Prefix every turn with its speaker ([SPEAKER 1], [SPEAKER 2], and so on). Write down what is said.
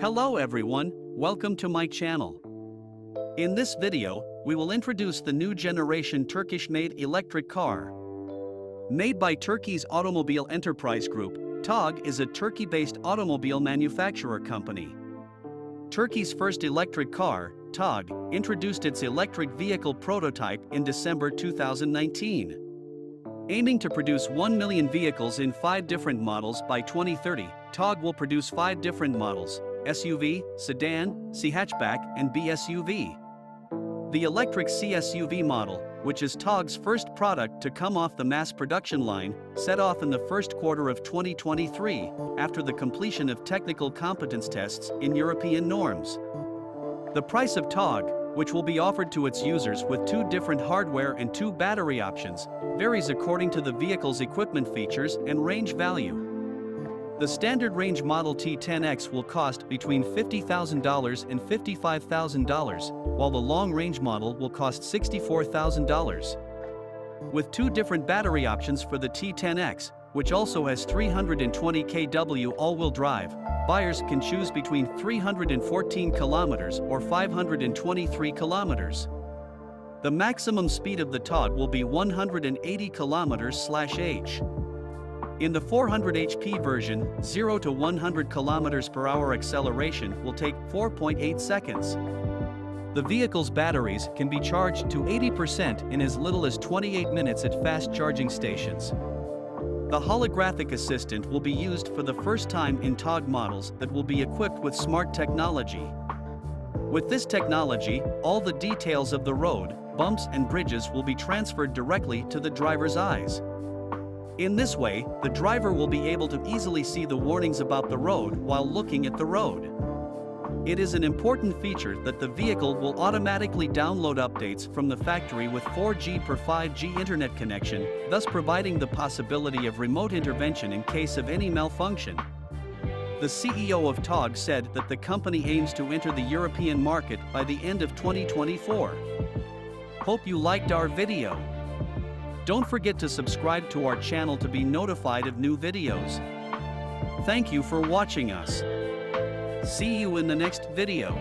[SPEAKER 1] Hello everyone, welcome to my channel. In this video, we will introduce the new generation Turkish-made electric car. Made by Turkey's automobile enterprise group, Togg is a Turkey-based automobile manufacturer company. Turkey's first electric car, Togg, introduced its electric vehicle prototype in December 2019. Aiming to produce 1 million vehicles in 5 different models by 2030, Togg will produce 5 different models: SUV, sedan, C-hatchback, and B-SUV. The electric C-SUV model, which is Togg's first product to come off the mass production line, set off in the first quarter of 2023, after the completion of technical competence tests in European norms. The price of Togg, which will be offered to its users with 2 different hardware and 2 battery options, varies according to the vehicle's equipment features and range value. The standard range Model T 10X will cost between $50,000 and $55,000, while the long-range model will cost $64,000. With 2 different battery options for the T10X, which also has 320 kW all-wheel drive, buyers can choose between 314 km or 523 km. The maximum speed of the Togg will be 180 km/h. In the 400 HP version, 0 to 100 km/h acceleration will take 4.8 seconds. The vehicle's batteries can be charged to 80% in as little as 28 minutes at fast charging stations. The holographic assistant will be used for the first time in Togg models that will be equipped with smart technology. With this technology, all the details of the road, bumps and bridges will be transferred directly to the driver's eyes. In this way, the driver will be able to easily see the warnings about the road while looking at the road. It is an important feature that the vehicle will automatically download updates from the factory with 4G per 5G internet connection, thus providing the possibility of remote intervention in case of any malfunction. The CEO of Togg said that the company aims to enter the European market by the end of 2024. Hope you liked our video. Don't forget to subscribe to our channel to be notified of new videos. Thank you for watching us. See you in the next video.